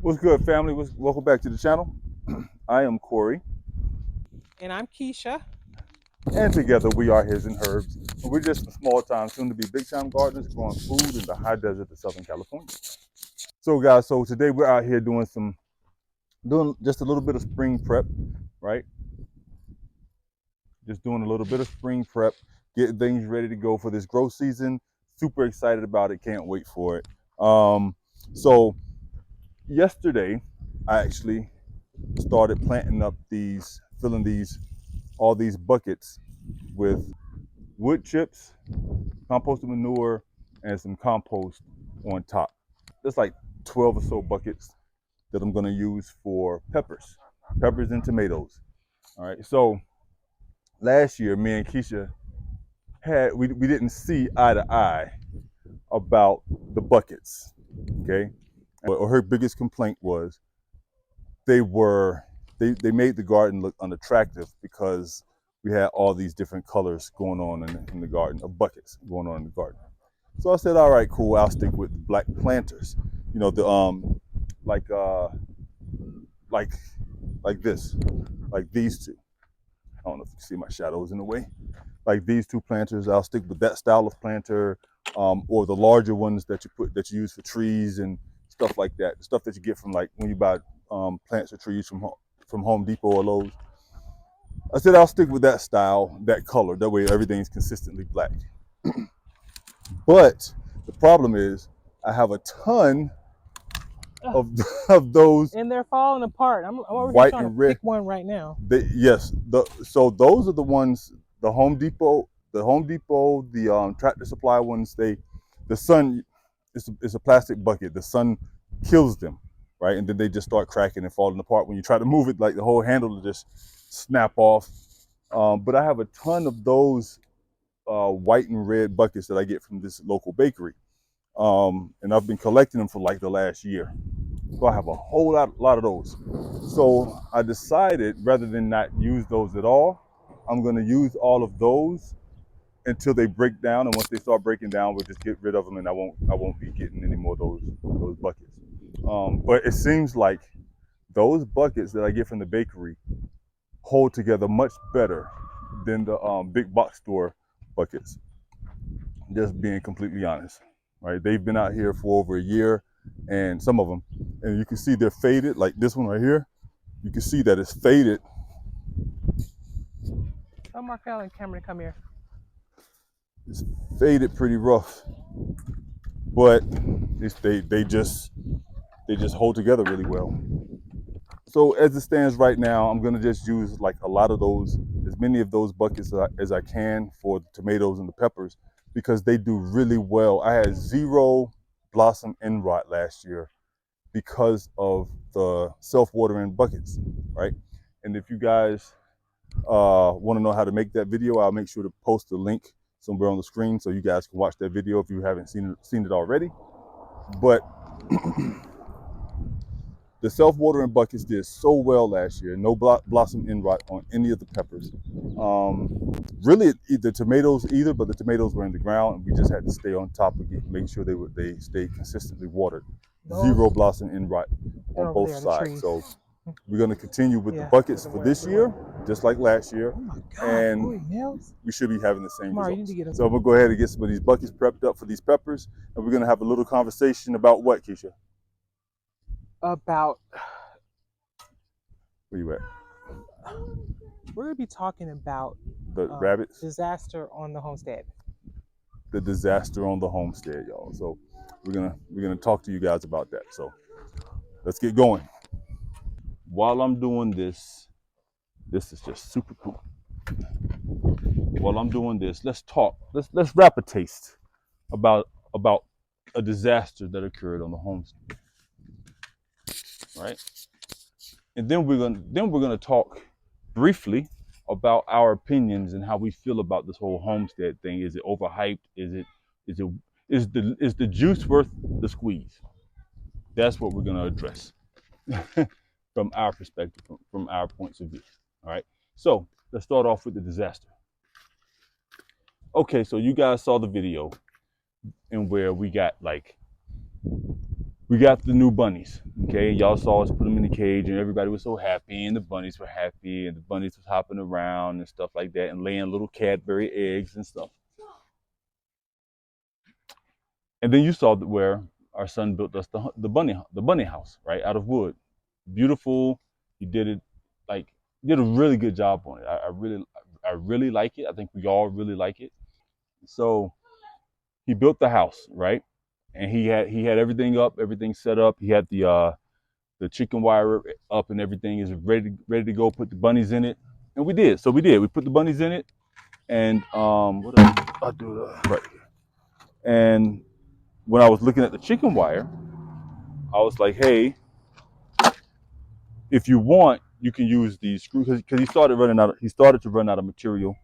What's good, family? Welcome back to the channel. I am Corey. And I'm Keisha. And together we are His and Herbs. And we're just some small time, soon to be big time gardeners growing food in the high desert of Southern California. So guys, today we're out here doing just a little bit of spring prep, right? Just doing a little bit of spring prep, getting things ready to go for this growth season. Super excited about it, can't wait for it. So yesterday I actually started planting up filling all these buckets with wood chips, composted manure, and some compost on top. There's like 12 or so buckets that I'm gonna use for peppers and tomatoes. All right, so last year, me and Keisha we didn't see eye to eye about the buckets, okay? Or her biggest complaint was they made the garden look unattractive because we had all these different colors going on in the garden, of buckets going on in the garden. So I said, all right, cool, I'll stick with black planters. You know, the like like this, like these two. I don't know if you can see my shadows in the way. Like these two planters, I'll stick with that style of planter, or the larger ones that you use for trees and stuff like that. Stuff that you get from like when you buy plants or trees from Home Depot or Lowe's. I said I'll stick with that style, that color. That way everything's consistently black. But the problem is I have a ton of those, and they're falling apart. I'm over here white trying to and red. pick one right now. So those are the ones. The Home Depot, the Tractor Supply ones. The sun, it's a plastic bucket. The sun kills them, right? And then they just start cracking and falling apart. When you try to move it, like the whole handle will just snap off. But I have a ton of those white and red buckets that I get from this local bakery. And I've been collecting them for like the last year. So I have a whole lot of those. So I decided, rather than not use those at all, I'm going to use all of those until they break down. And once they start breaking down, we'll just get rid of them, and I won't be getting any more of those buckets. But it seems like those buckets that I get from the bakery hold together much better than the big box store buckets. Just being completely honest, right? They've been out here for over a year, and some of them, and you can see they're faded. Like this one right here, you can see that it's faded. Oh, Markel and Cameron, come here. It's faded pretty rough, but they just hold together really well. So as it stands right now, I'm gonna just use like a lot of those, as many of those buckets as I can for the tomatoes and the peppers, because they do really well. I had 0 blossom end rot last year because of the self-watering buckets, right? And if you guys want to know how to make that video, I'll make sure to post the link somewhere on the screen so you guys can watch that video if you haven't seen it already. But the self-watering buckets did so well last year. No blossom end rot on any of the peppers. Really, the tomatoes either, but the tomatoes were in the ground, and we just had to stay on top of it, make sure they stayed consistently watered. 0 blossom end rot on both sides. So we're going to continue with the buckets for this year, just like last year. Oh my God, and we should be having the same results. You So I'm going to go ahead and get some of these buckets prepped up for these peppers, and we're going to have a little conversation about what, Keisha? About, where you at? We're going to be talking about the rabbits. Disaster on the homestead. The disaster on the homestead, y'all. So we're gonna talk to you guys about that. So let's get going. While I'm doing this is just super cool. While I'm doing this, let's talk. Let's wrap a taste about a disaster that occurred on the homestead, right? And then we're gonna talk briefly about our opinions and how we feel about this whole homestead thing. Is it overhyped? Is the juice worth the squeeze? That's what we're gonna address from our perspective, from our points of view. All right. So let's start off with the disaster. Okay, so you guys saw the video in where we got like we got the new bunnies. Okay, y'all saw us put them in the cage, and everybody was so happy, and the bunnies were happy, and the bunnies was hopping around and stuff like that, and laying little Cadbury eggs and stuff. And then you saw where our son built us the bunny house, right, out of wood. Beautiful. He did it like did a really good job on it. I really like it. I think we all really like it. So he built the house, right? And he had everything set up. He had the chicken wire up and everything is ready to go. Put the bunnies in it, and we did. So we did. We put the bunnies in it, and what else? I do that right here. And when I was looking at the chicken wire, I was like, hey, if you want, you can use these screws because he started running out. He started to run out of material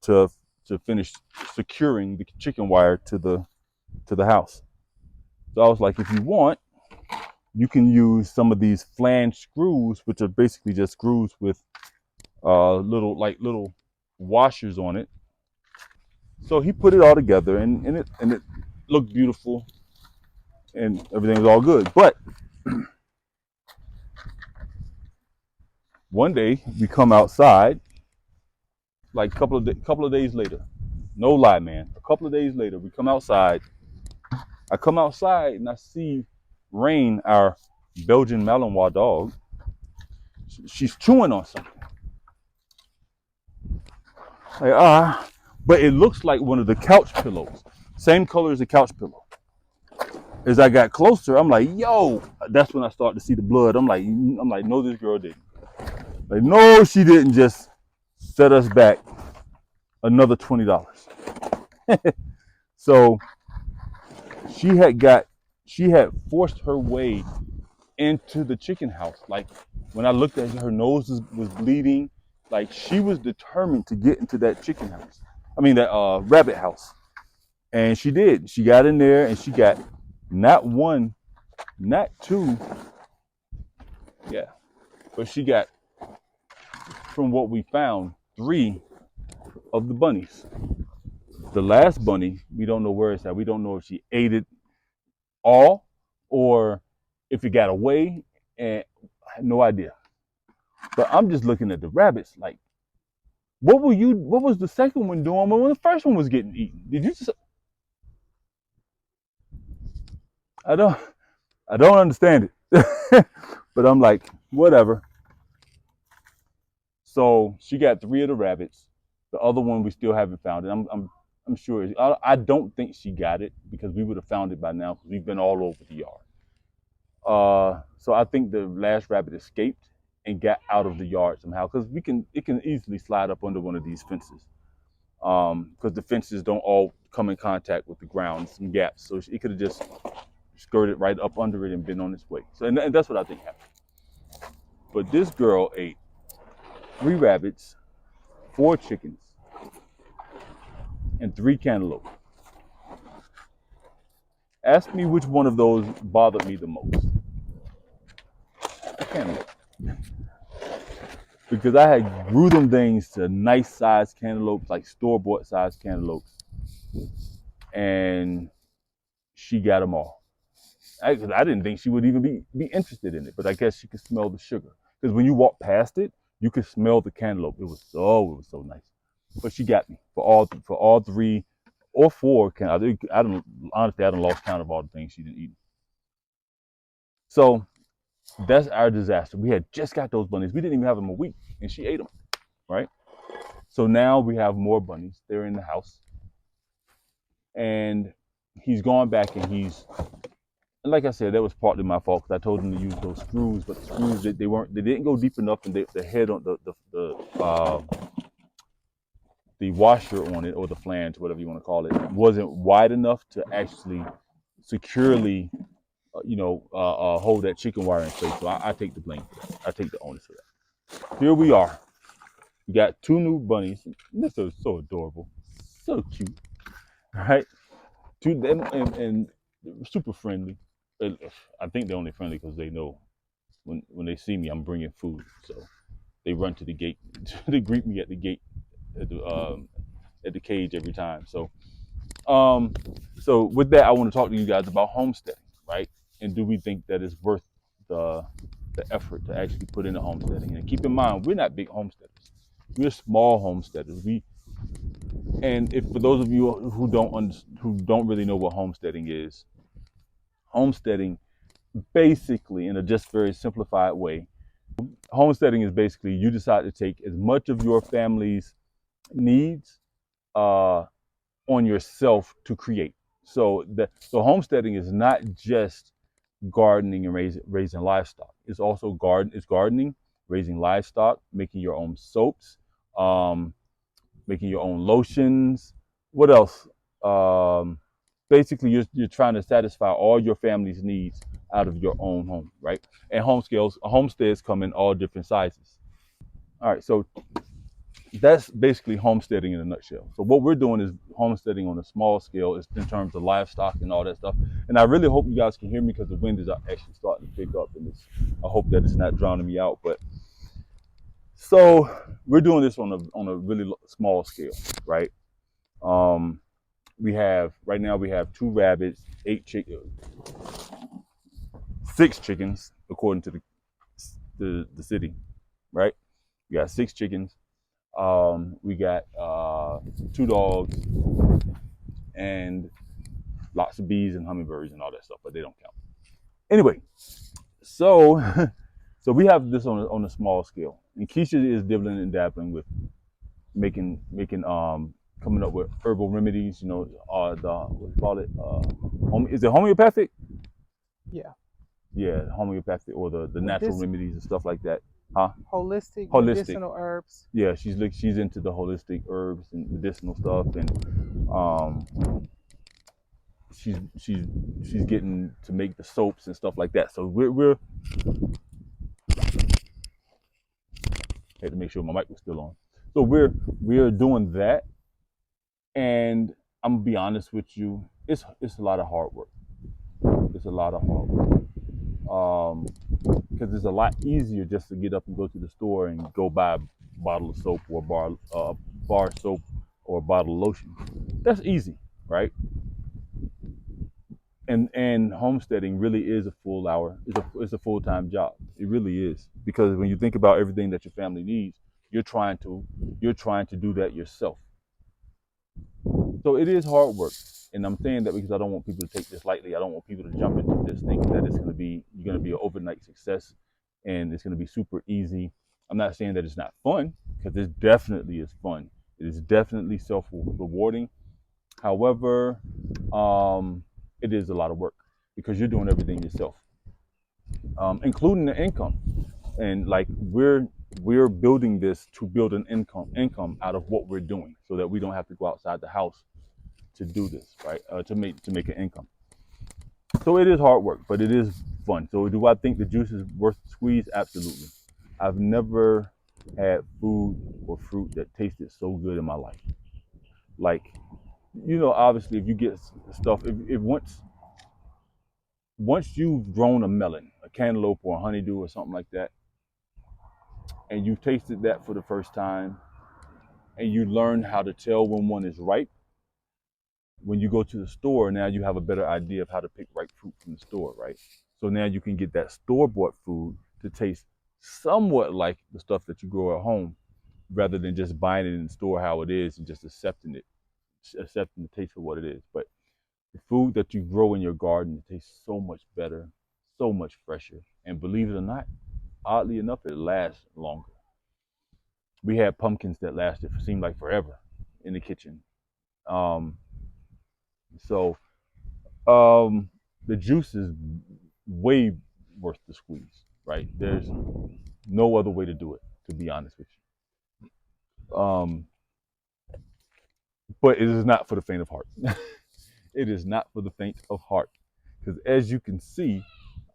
to finish securing the chicken wire to the house. So I was like, if you want, you can use some of these flange screws, which are basically just screws with little washers on it. So he put it all together, and it looked beautiful, and everything was all good. But one day we come outside, like couple of days later. No lie, man. A couple of days later, we come outside. I come outside and I see Rain, our Belgian Malinois dog. She's chewing on something. Like but it looks like one of the couch pillows, same color as the couch pillow. As I got closer, I'm like, yo. That's when I start to see the blood. I'm like, no, this girl didn't. Like, no, she didn't just set us back another $20. So she had forced her way into the chicken house. Like when I looked at her nose was bleeding. Like she was determined to get into that chicken house. I mean that rabbit house. And she did. She got in there and she got not one, not two, yeah, but she got, from what we found, 3 of the bunnies. The last bunny, we don't know where it's at. We don't know if she ate it all or if it got away, and I have no idea. But I'm just looking at the rabbits like, what was the second one doing when the first one was getting eaten? Did you just, I don't understand it. But I'm like, whatever. So she got 3 of the rabbits. The other one we still haven't found it. I'm sure. I don't think she got it because we would have found it by now because we've been all over the yard. So I think the last rabbit escaped and got out of the yard somehow because it can easily slide up under one of these fences. Because the fences don't all come in contact with the ground, some gaps. So it could have just skirted right up under it and been on its way. So and that's what I think happened. But this girl ate 3 rabbits, 4 chickens, and 3 cantaloupe. Ask me which one of those bothered me the most. Cantaloupe. Because I had grew them things to nice sized cantaloupes, like store-bought sized cantaloupes. And she got them all. I didn't think she would even be interested in it, but I guess she could smell the sugar. Because when you walk past it, you could smell the cantaloupe. It was so nice. But she got me for all 3 or 4. I don't honestly, I don't lost count of all the things she didn't eat. So that's our disaster. We had just got those bunnies. We didn't even have them a week, and she ate them, right? So now we have more bunnies. They're in the house, and he's gone back and and like I said, that was partly my fault because I told him to use those screws, but the screws they didn't go deep enough, and the head on the washer on it, or the flange, whatever you want to call it, wasn't wide enough to actually securely, hold that chicken wire in place. So I take the blame for that. I take the onus for that. Here we are. We got 2 new bunnies. This is so adorable, so cute, right? 2 and super friendly. I think they're only friendly because they know when they see me, I'm bringing food. So they run to the gate. They greet me at the gate at the cage every time. So with that, I want to talk to you guys about homesteading, right? And do we think that it's worth the effort to actually put into homesteading? And keep in mind, we're not big homesteaders. We're small homesteaders. And if for those of you who don't really know what homesteading is, homesteading basically, in a just very simplified way, homesteading is basically you decide to take as much of your family's needs on yourself to create. So homesteading is not just gardening and raising livestock. It's also gardening, raising livestock, making your own soaps, making your own lotions. What else? Basically, you're trying to satisfy all your family's needs out of your own home, right? And homesteads come in all different sizes. All right, so that's basically homesteading in a nutshell. So what we're doing is homesteading on a small scale is in terms of livestock and all that stuff. And I really hope you guys can hear me because the wind is actually starting to pick up, and I hope that it's not drowning me out. But so we're doing this on a really small scale, right? Right now we have 2 rabbits, 6 chickens according to the city, right? We got 6 chickens. We got 2 dogs and lots of bees and hummingbirds and all that stuff, but they don't count. Anyway, so so we have this on a small scale, and Keisha is dibbling and dabbling with making coming up with herbal remedies. You know, what do you call it? Is it homeopathic? Yeah. Yeah, homeopathic or the natural remedies and stuff like that. Huh? Holistic medicinal herbs. Yeah, she's into the holistic herbs and medicinal stuff, and she's getting to make the soaps and stuff like that. So we're had to make sure my mic was still on. So we're doing that, and I'm gonna be honest with you, it's a lot of hard work. It's a lot of hard work. Because it's a lot easier just to get up and go to the store and go buy a bottle of soap or bar soap or a bottle of lotion. That's easy, right? And homesteading really is a full hour. It's a full-time job. It really is, because when you think about everything that your family needs, you're trying to do that yourself. So it is hard work. And I'm saying that because I don't want people to take this lightly. I don't want people to jump into this thinking that you're going to be an overnight success and it's going to be super easy. I'm not saying that it's not fun, because it definitely is fun. It is definitely self-rewarding. However, it is a lot of work because you're doing everything yourself, including the income. And like we're building this to build an income out of what we're doing, so that we don't have to go outside the house to do this, right? To make an income. So it is hard work, but it is fun. So do I think the juice is worth the squeeze? Absolutely. I've never had food or fruit that tasted so good in my life. Like, you know, obviously if you get stuff, if once you've grown a melon, a cantaloupe or a honeydew or something like that, and you've tasted that for the first time, and you learn how to tell when one is ripe, when you go to the store, now you have a better idea of how to pick ripe fruit from the store, right? So now you can get that store-bought food to taste somewhat like the stuff that you grow at home, rather than just buying it in the store how it is and just accepting the taste for what it is. But the food that you grow in your garden tastes so much better, so much fresher. And believe it or not, oddly enough, it lasts longer. We had pumpkins that seemed like forever in the kitchen. So the juice is way worth the squeeze, right? There's no other way to do it, to be honest with you. But it is not for the faint of heart. It is not for the faint of heart. Because as you can see,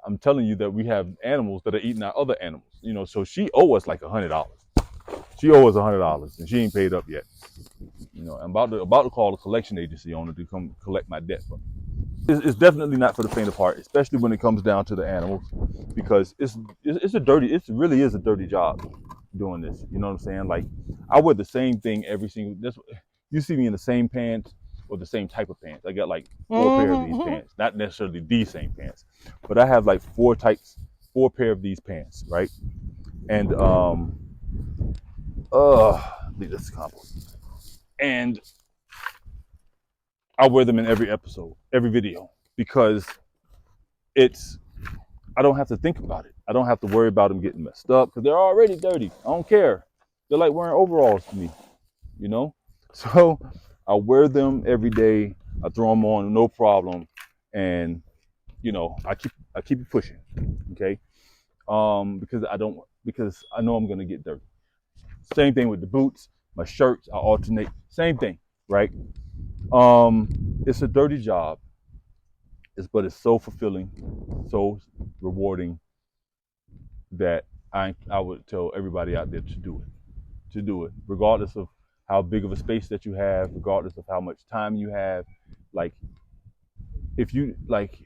I'm telling you that we have animals that are eating our other animals. You know, so she owe us like $100. She owes us $100 and she ain't paid up yet. You know, I'm about to call the collection agency owner to come collect my debt from me. It's definitely not for the faint of heart, especially when it comes down to the animals, because it really is a dirty job doing this. You know what I'm saying? Like, I wear the same thing you see me in the same pants or the same type of pants. I got like 4 pair of these pants, not necessarily these same pants, but I have like 4 pair of these pants, right? And leave this compost. And I wear them in every episode, every video, because I don't have to think about it. I don't have to worry about them getting messed up because they're already dirty. I don't care. They're like wearing overalls to me, you know? So I wear them every day. I throw them on, no problem. And, I keep it pushing, okay? Because I know I'm gonna get dirty. Same thing with the boots, my shirts, I alternate. Same thing, right? It's a dirty job, but it's so fulfilling, so rewarding that I would tell everybody out there to do it, regardless of how big of a space that you have, regardless of how much time you have. Like, if you like,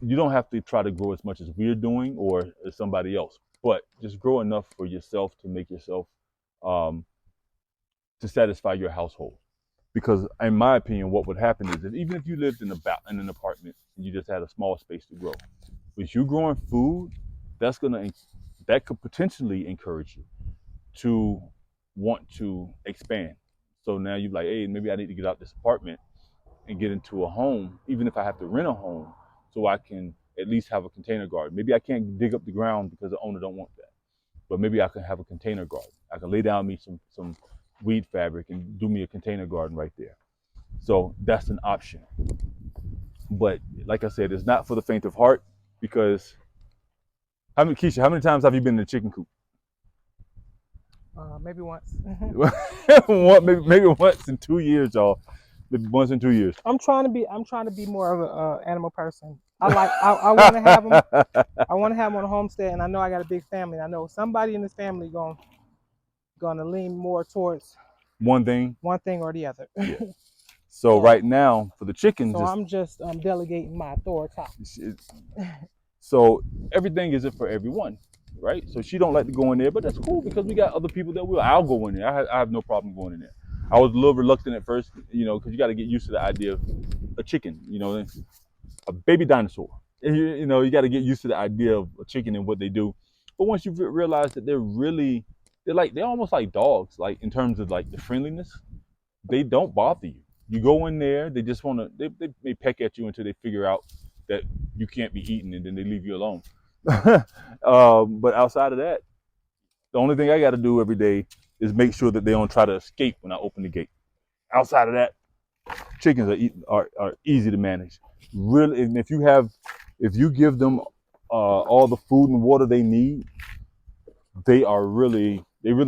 you don't have to try to grow as much as we're doing or as somebody else, but just grow enough for yourself to make yourself, um, to satisfy your household. Because in my opinion, what would happen is that even if you lived in an apartment and you just had a small space to grow, with you growing food, that could potentially encourage you to want to expand. So now you're like, hey, maybe I need to get out this apartment and get into a home, even if I have to rent a home, so I can at least have a container garden. Maybe I can't dig up the ground because the owner don't want that, but maybe I can have a container garden. I can lay down me some weed fabric and do me a container garden right there. So that's an option. But like I said, it's not for the faint of heart, because Keisha, how many times have you been in the chicken coop? Maybe once. maybe once in 2 years, y'all. Maybe once in 2 years. I'm trying to be more of an animal person. I want to have them. I want to have them on a homestead, and I know I got a big family. I know somebody in this family gonna lean more towards one thing or the other. Yeah. So right now for the chickens, so I'm just delegating my authority. So everything isn't for everyone, right? So she don't like to go in there, but that's cool because we got other people that will. I'll go in there. I have no problem going in there. I was a little reluctant at first, because you got to get used to the idea of a chicken, a baby dinosaur. You got to get used to the idea of a chicken and what they do. But once you realize that they're almost like dogs, like in terms of like the friendliness, they don't bother you. You go in there, they just want to, they may peck at you until they figure out that you can't be eaten, and then they leave you alone. But outside of that, the only thing I got to do every day is make sure that they don't try to escape when I open the gate. Outside of that, chickens are easy to manage. Really, and if you give them all the food and water they need, they really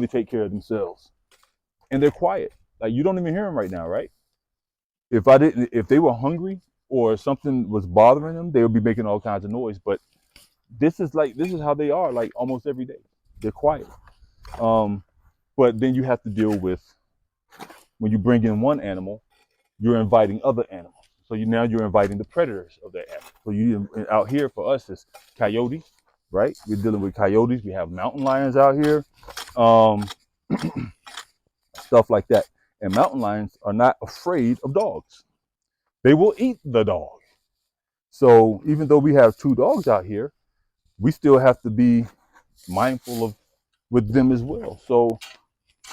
take care of themselves, and they're quiet. Like, you don't even hear them right now, right? If they were hungry or something was bothering them, they would be making all kinds of noise. But this is how they are, like almost every day. They're quiet. But then you have to deal with, when you bring in one animal, you're inviting other animals. So you're inviting the predators of that animal. So out here for us is coyotes, right? We're dealing with coyotes. We have mountain lions out here, stuff like that. And mountain lions are not afraid of dogs. They will eat the dog. So even though we have 2 dogs out here, we still have to be mindful with them as well. So,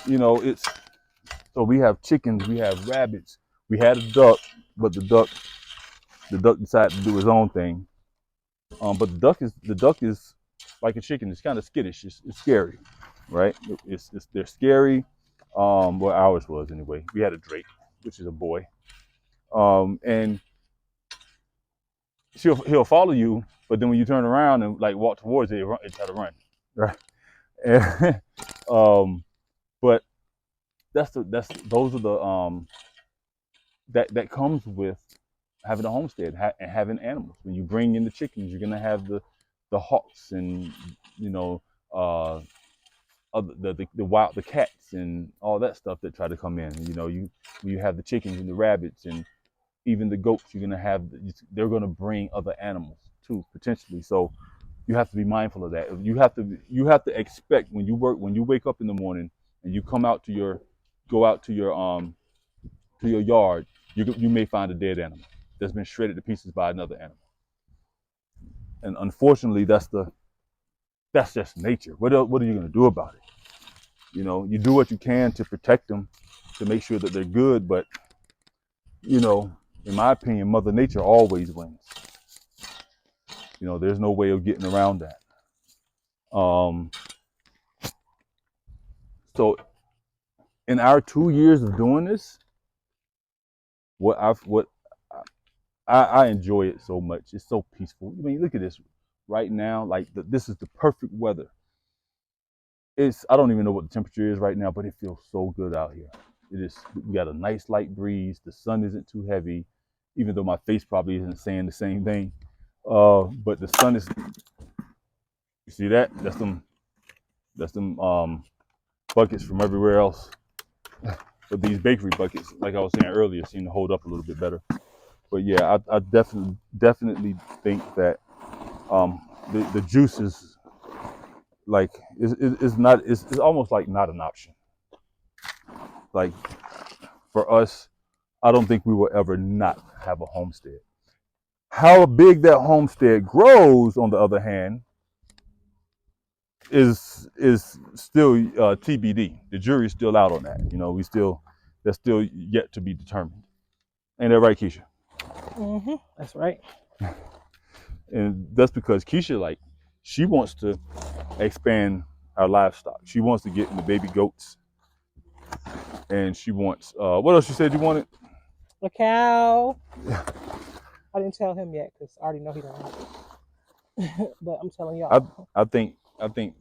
so we have chickens, we have rabbits, we had a duck, but the duck decided to do his own thing. But the duck is like a chicken. It's kind of skittish. It's scary, right? They're scary. Well, ours was anyway. We had a Drake, which is a boy, and he'll follow you, but then when you turn around and like walk towards it, it try to run, right? And, but those are the that comes with having a homestead and having animals. When you bring in the chickens, you're gonna have the hawks and the cats and all that stuff that try to come in. You have the chickens and the rabbits and even the goats. They're gonna bring other animals too, potentially. So you have to be mindful of that. You have to expect when you wake up in the morning and you go out to your yard, you may find a dead animal that's been shredded to pieces by another animal. And unfortunately, that's just nature. What are you going to do about it? You know, you do what you can to protect them, to make sure that they're good. But, you know, in my opinion, Mother Nature always wins. You know, there's no way of getting around that. So in our 2 years of doing this, I enjoy it so much. It's so peaceful. I mean, look at this right now. Like this is the perfect weather. I don't even know what the temperature is right now, but it feels so good out here. It is. We got a nice light breeze. The sun isn't too heavy, even though my face probably isn't saying the same thing. But the sun is. You see that? That's them. That's them buckets from everywhere else. But these bakery buckets, like I was saying earlier, seem to hold up a little bit better. But yeah, I definitely think that the juice is like it's almost like not an option. Like for us, I don't think we will ever not have a homestead. How big that homestead grows, on the other hand, is still TBD. The jury's still out on that. You know, that's still yet to be determined. Ain't that right, Keisha? Mm-hmm. That's right. And that's because Keisha, like, she wants to expand our livestock. She wants to get into baby goats, and she wants what else you said you wanted? A cow. I didn't tell him yet because I already know he don't like it. But I'm telling y'all. I think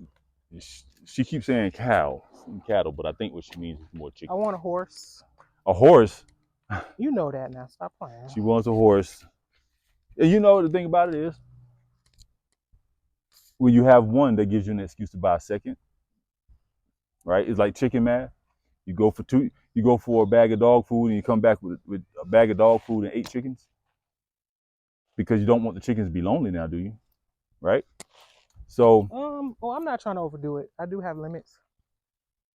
she keeps saying cow and cattle, but I think what she means is more chicken. I want a horse. A horse. You know that now. Stop playing. She wants a horse. And you know the thing about it is, when you have one, that gives you an excuse to buy a second. Right? It's like chicken math. You go for two. You go for a bag of dog food, and you come back with a bag of dog food and 8 chickens. Because you don't want the chickens to be lonely now, do you? Right? So. Well, I'm not trying to overdo it. I do have limits.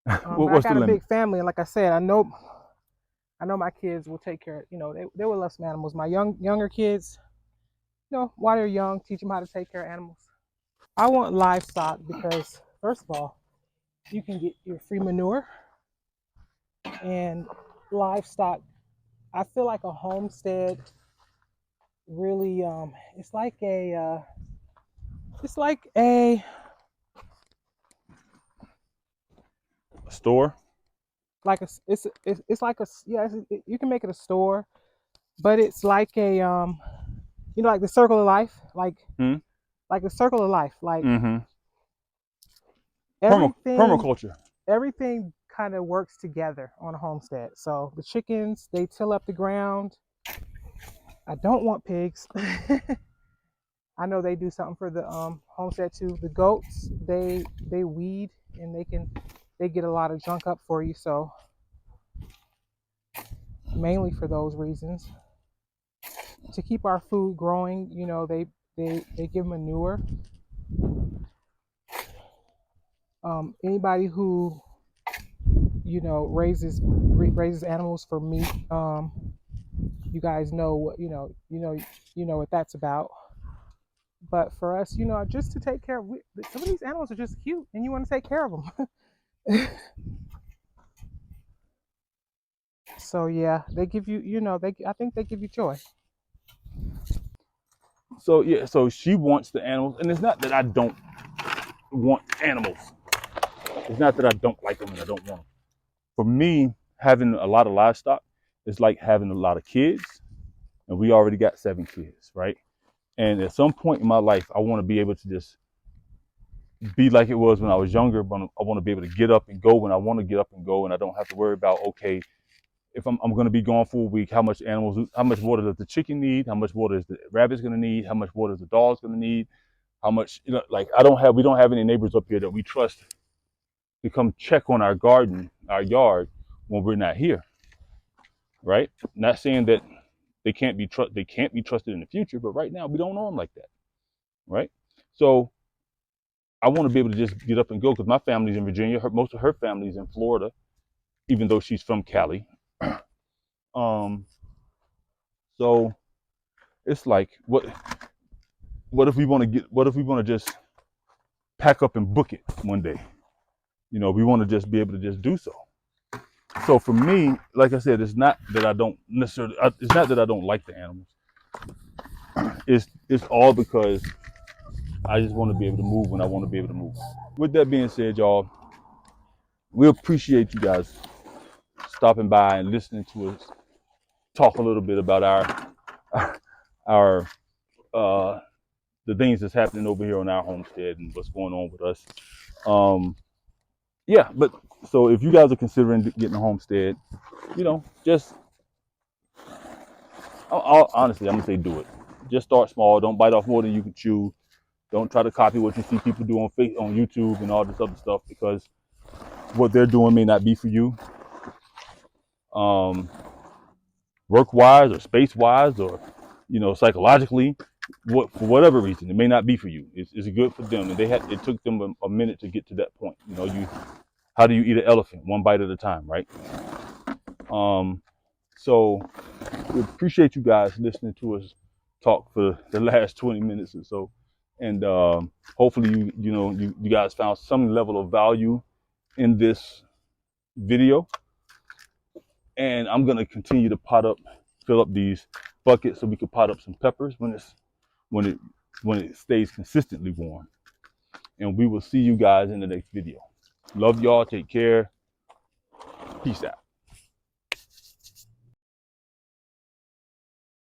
What's I got the a limit? big family, and like I said, I know my kids will take care. You know, they will love some animals. My younger kids, you know, while they're young, teach them how to take care of animals. I want livestock because, first of all, you can get your free manure, and livestock. I feel like a homestead really, it's like a store. like a it's like a yeah. You can make it a store, but it's like a you know, like the circle of life, like the circle of life, like Mm-hmm. everything Permaculture. everything kind of works together on a homestead. So the chickens, they till up the ground. I don't want pigs. I know they do something for the homestead too. The goats, they weed, and they get a lot of junk up for you. So mainly for those reasons, to keep our food growing, you know, they give manure. Anybody who, you know, raises animals for meat, you guys know what you know what that's about. But for us, you know, just to take care of, some of these animals are just cute, and you want to take care of them. So yeah, they give you, you know, I think they give you joy. So yeah, so she wants the animals, and it's not that I don't want animals. It's not that I don't like them and I don't want them. For me, having a lot of livestock is like having a lot of kids, and we already got 7 kids, right? And at some point in my life, I want to be able to just be like it was when I was younger, but I want to be able to get up and go when I want to get up and go, and I don't have to worry about, okay, if I'm going to be gone for a week, how much water does the chicken need? How much water is the rabbit's going to need? How much water is the dog's going to need? How much, you know, like we don't have any neighbors up here that we trust to come check on our garden, our yard, when we're not here, right? Not saying that they can't be trusted in the future, but right now we don't know them like that, right? So I want to be able to just get up and go because my family's in Virginia. Most of her family's in Florida, even though she's from Cali. So it's like, what if we want to just pack up and book it one day? You know, we want to just be able to just do so. So for me, like I said, it's not that I don't necessarily, it's not that I don't like the animals. It's all because I just want to be able to move when I want to be able to move. With that being said, y'all, we appreciate you guys stopping by and listening to us talk a little bit about our the things that's happening over here on our homestead and what's going on with us. Yeah, but so if you guys are considering getting a homestead, you know, just honestly, I'm gonna say do it. Just start small. Don't bite off more than you can chew. Don't try to copy what you see people do on YouTube and all this other stuff, because what they're doing may not be for you. Work-wise or space-wise or, you know, psychologically, for whatever reason, it may not be for you. It's good for them, and it took them a minute to get to that point. You know, how do you eat an elephant? One bite at a time, right? So we appreciate you guys listening to us talk for the last 20 minutes or so, and hopefully you guys found some level of value in this video. And I'm gonna continue to fill up these buckets so we can pot up some peppers when it stays consistently warm. And we will see you guys in the next video. Love y'all. Take care. Peace out.